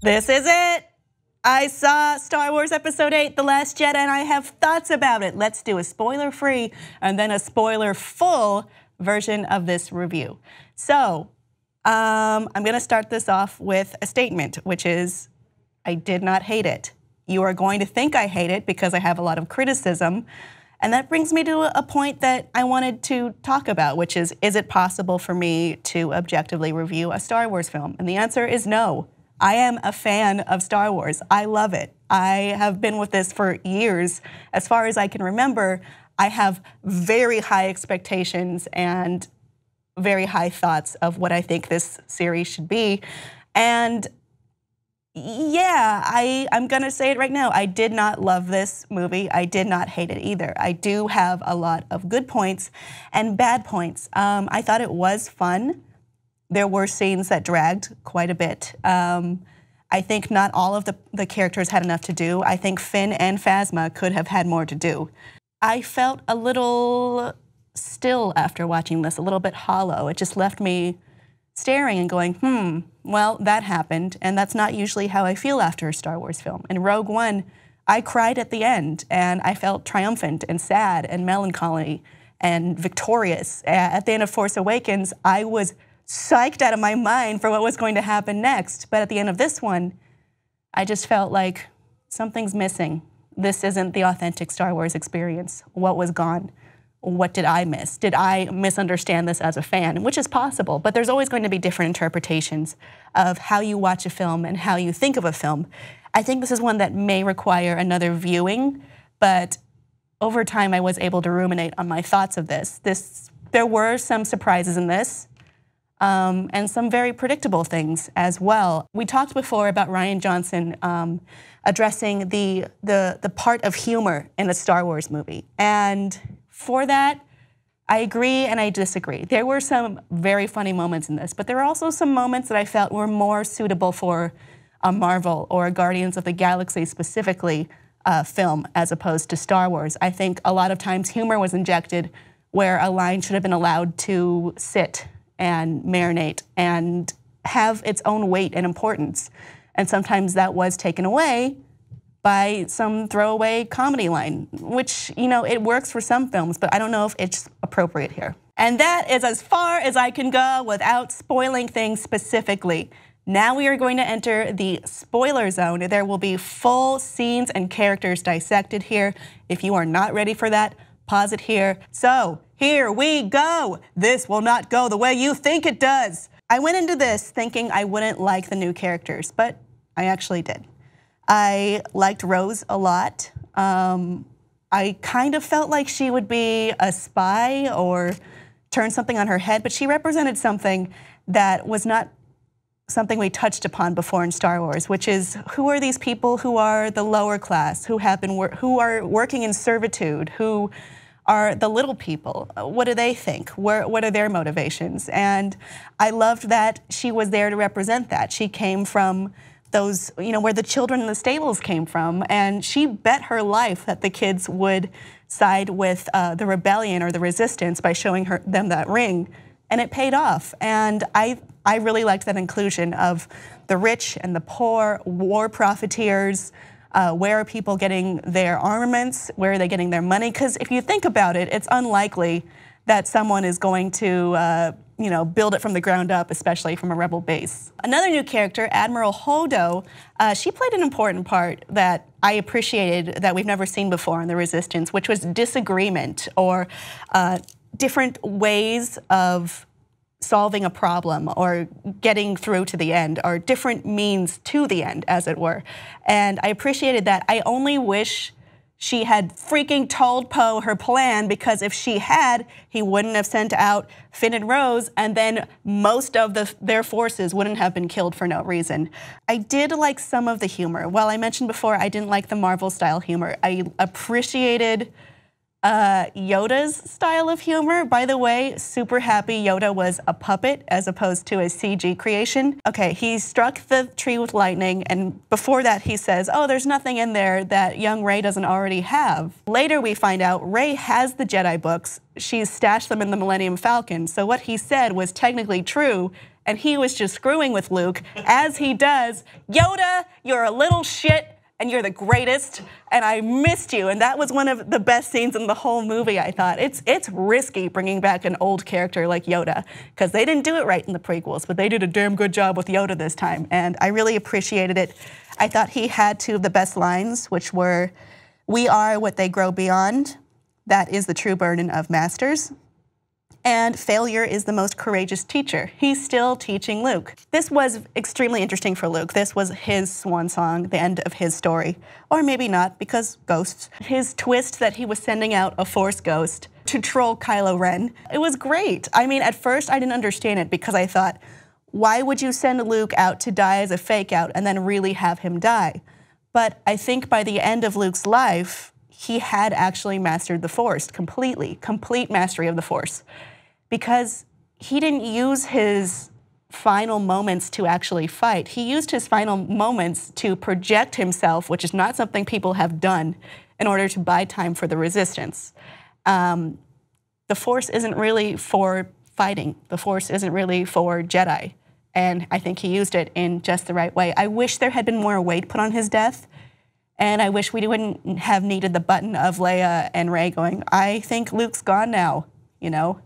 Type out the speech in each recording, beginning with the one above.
This is it. I saw Star Wars Episode 8, The Last Jedi, and I have thoughts about it. Let's do a spoiler-free and then a spoiler-full version of this review. So, I'm gonna start this off with a statement, which is, I did not hate it. You are going to think I hate it because I have a lot of criticism. And that brings me to a point that I wanted to talk about, which is it possible for me to objectively review a Star Wars film? And the answer is no. I am a fan of Star Wars. I love it. I have been with this for years. As far as I can remember, I have very high expectations and very high thoughts of what I think this series should be. And yeah, I'm gonna say it right now. I did not love this movie. I did not hate it either. I do have a lot of good points and bad points. I thought it was fun. There were scenes that dragged quite a bit. I think not all of the characters had enough to do. I think Finn and Phasma could have had more to do. I felt a little still after watching this, a little bit hollow. It just left me staring and going, well, that happened, and that's not usually how I feel after a Star Wars film. In Rogue One, I cried at the end, and I felt triumphant and sad and melancholy and victorious. At the end of Force Awakens, I was psyched out of my mind for what was going to happen next. But at the end of this one, I just felt like something's missing. This isn't the authentic Star Wars experience. What was gone? What did I miss? Did I misunderstand this as a fan? Which is possible, but there's always going to be different interpretations of how you watch a film and how you think of a film. I think this is one that may require another viewing, but over time I was able to ruminate on my thoughts of this. There were some surprises in this, and some very predictable things as well. We talked before about Rian Johnson addressing the part of humor in a Star Wars movie, and for that, I agree and I disagree. There were some very funny moments in this, but there were also some moments that I felt were more suitable for a Marvel or a Guardians of the Galaxy specifically film as opposed to Star Wars. I think a lot of times humor was injected where a line should have been allowed to sit and marinate and have its own weight and importance. And sometimes that was taken away by some throwaway comedy line, which, it works for some films, but I don't know if it's appropriate here. And that is as far as I can go without spoiling things specifically. Now we are going to enter the spoiler zone. There will be full scenes and characters dissected here. If you are not ready for that, pause it here. So, here we go. This will not go the way you think it does. I went into this thinking I wouldn't like the new characters, but I actually did. I liked Rose a lot. I kind of felt like she would be a spy or turn something on her head, but she represented something that was not something we touched upon before in Star Wars, which is who are these people who are the lower class, who are working in servitude, who are the little people? What do they think? What are their motivations? And I loved that she was there to represent that. She came from those, where the children in the stables came from, and she bet her life that the kids would side with the rebellion or the resistance by showing them that ring, and it paid off. And I really liked that inclusion of the rich and the poor, war profiteers. Where are people getting their armaments? Where are they getting their money? Because if you think about it, it's unlikely that someone is going to build it from the ground up, especially from a rebel base. Another new character, Admiral Hodo, she played an important part that I appreciated that we've never seen before in the Resistance, which was disagreement or different ways of solving a problem or getting through to the end, or different means to the end, as it were. And I appreciated that. I only wish she had freaking told Poe her plan, because if she had, he wouldn't have sent out Finn and Rose, and then most of their forces wouldn't have been killed for no reason. I did like some of the humor. While I mentioned before I didn't like the Marvel-style humor, I appreciated Yoda's style of humor. By the way, super happy Yoda was a puppet as opposed to a CG creation. Okay, he struck the tree with lightning, and before that he says, oh, there's nothing in there that young Rey doesn't already have. Later we find out Rey has the Jedi books. She's stashed them in the Millennium Falcon, so what he said was technically true, and he was just screwing with Luke, as he does. Yoda, you're a little shit, and you're the greatest, and I missed you. And that was one of the best scenes in the whole movie, I thought. It's risky bringing back an old character like Yoda, because they didn't do it right in the prequels, but they did a damn good job with Yoda this time, and I really appreciated it. I thought he had two of the best lines, which were, "We are what they grow beyond. That is the true burden of masters. And failure is the most courageous teacher." He's still teaching Luke. This was extremely interesting for Luke. This was his swan song, the end of his story. Or maybe not, because ghosts. His twist that he was sending out a Force ghost to troll Kylo Ren, it was great. I mean, at first I didn't understand it because I thought, why would you send Luke out to die as a fake out and then really have him die? But I think by the end of Luke's life, he had actually mastered the Force completely, complete mastery of the Force. Because he didn't use his final moments to actually fight. He used his final moments to project himself, which is not something people have done, in order to buy time for the Resistance. The Force isn't really for fighting. The Force isn't really for Jedi. And I think he used it in just the right way. I wish there had been more weight put on his death. And I wish we wouldn't have needed the button of Leia and Rey going, "I think Luke's gone now," you know?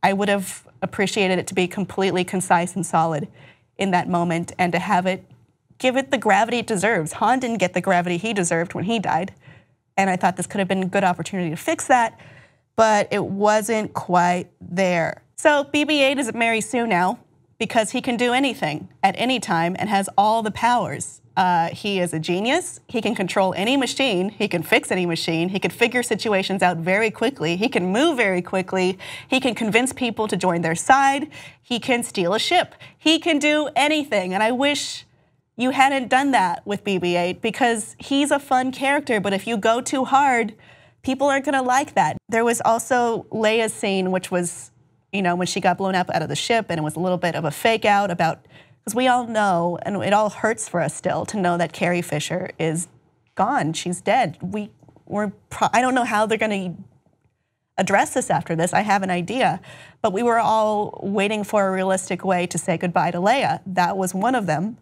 I would have appreciated it to be completely concise and solid in that moment and to have it, give it the gravity it deserves. Han didn't get the gravity he deserved when he died. And I thought this could have been a good opportunity to fix that, but it wasn't quite there. So BB-8 is at Mary Sue now because he can do anything at any time and has all the powers. He is a genius. He can control any machine. He can fix any machine. He can figure situations out very quickly. He can move very quickly. He can convince people to join their side. He can steal a ship. He can do anything. And I wish you hadn't done that with BB-8 because he's a fun character, but if you go too hard, people aren't gonna like that. There was also Leia's scene, which was, you know, when she got blown up out of the ship and it was a little bit of a fake out about, because we all know, and it all hurts for us still to know that Carrie Fisher is gone. She's dead. I don't know how they're going to address this after this. I have an idea. But we were all waiting for a realistic way to say goodbye to Leia. That was one of them.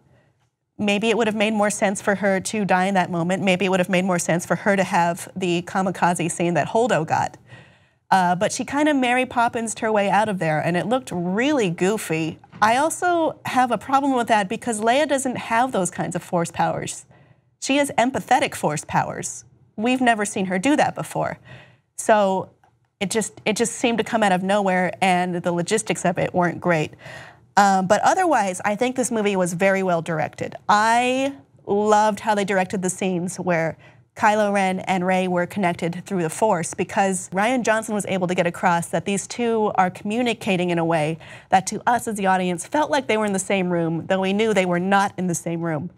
Maybe it would have made more sense for her to die in that moment. Maybe it would have made more sense for her to have the kamikaze scene that Holdo got. But she kind of Mary Poppins'd her way out of there, and it looked really goofy. I also have a problem with that because Leia doesn't have those kinds of Force powers. She has empathetic Force powers. We've never seen her do that before. So it just seemed to come out of nowhere, and the logistics of it weren't great. But otherwise, I think this movie was very well directed. I loved how they directed the scenes where Kylo Ren and Rey were connected through the Force because Rian Johnson was able to get across that these two are communicating in a way that to us as the audience felt like they were in the same room, though we knew they were not in the same room.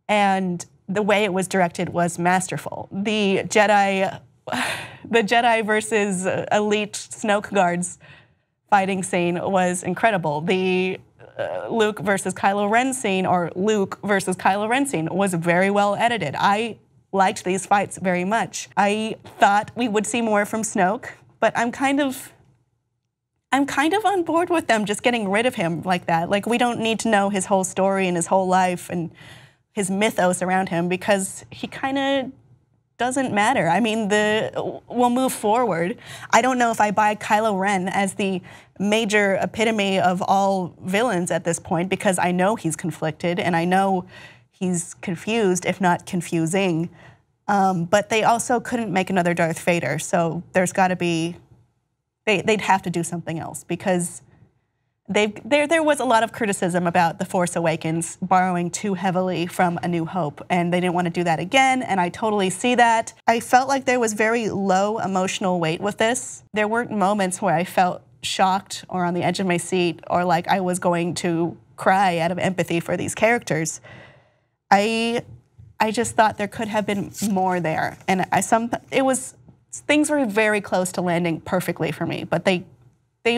And the way it was directed was masterful. The Jedi versus elite Snoke guards fighting scene was incredible. The Luke versus Kylo Ren scene, or Luke versus Kylo Ren scene, was very well edited. I liked these fights very much. I thought we would see more from Snoke, but I'm kind of on board with them just getting rid of him like that. Like, we don't need to know his whole story and his whole life and his mythos around him because he kind of doesn't matter. I mean, we'll move forward. I don't know if I buy Kylo Ren as the major epitome of all villains at this point because I know he's conflicted and I know he's confused, if not confusing. But they also couldn't make another Darth Vader, so there's got to be, they'd have to do something else because there was a lot of criticism about The Force Awakens borrowing too heavily from A New Hope, and they didn't want to do that again, and I totally see that. I felt like there was very low emotional weight with this. There weren't moments where I felt shocked or on the edge of my seat or like I was going to cry out of empathy for these characters. I just thought there could have been more there, and things were very close to landing perfectly for me, but they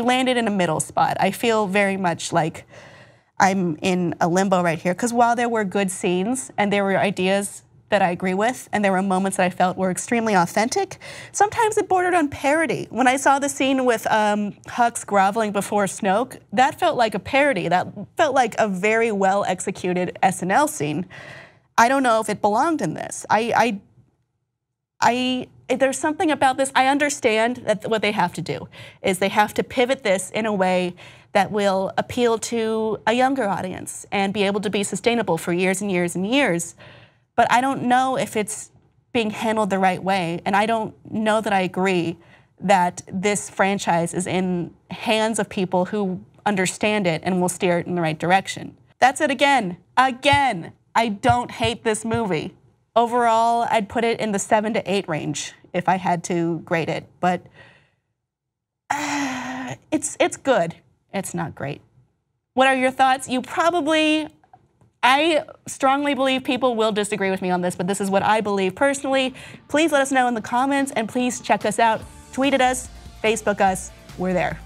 landed in a middle spot. I feel very much like I'm in a limbo right here, because while there were good scenes and there were ideas that I agree with, and there were moments that I felt were extremely authentic. Sometimes it bordered on parody. When I saw the scene with Hux groveling before Snoke, that felt like a parody. That felt like a very well executed SNL scene. I don't know if it belonged in this. There's something about this. I understand that what they have to do is they have to pivot this in a way that will appeal to a younger audience and be able to be sustainable for years and years and years. But I don't know if it's being handled the right way, and I don't know that I agree that this franchise is in hands of people who understand it and will steer it in the right direction. That's it again. Again, I don't hate this movie. Overall, I'd put it in the 7 to 8 range if I had to grade it, but it's good. It's not great. What are your thoughts? I strongly believe people will disagree with me on this, but this is what I believe personally. Please let us know in the comments, and please check us out. Tweet at us, Facebook us, we're there.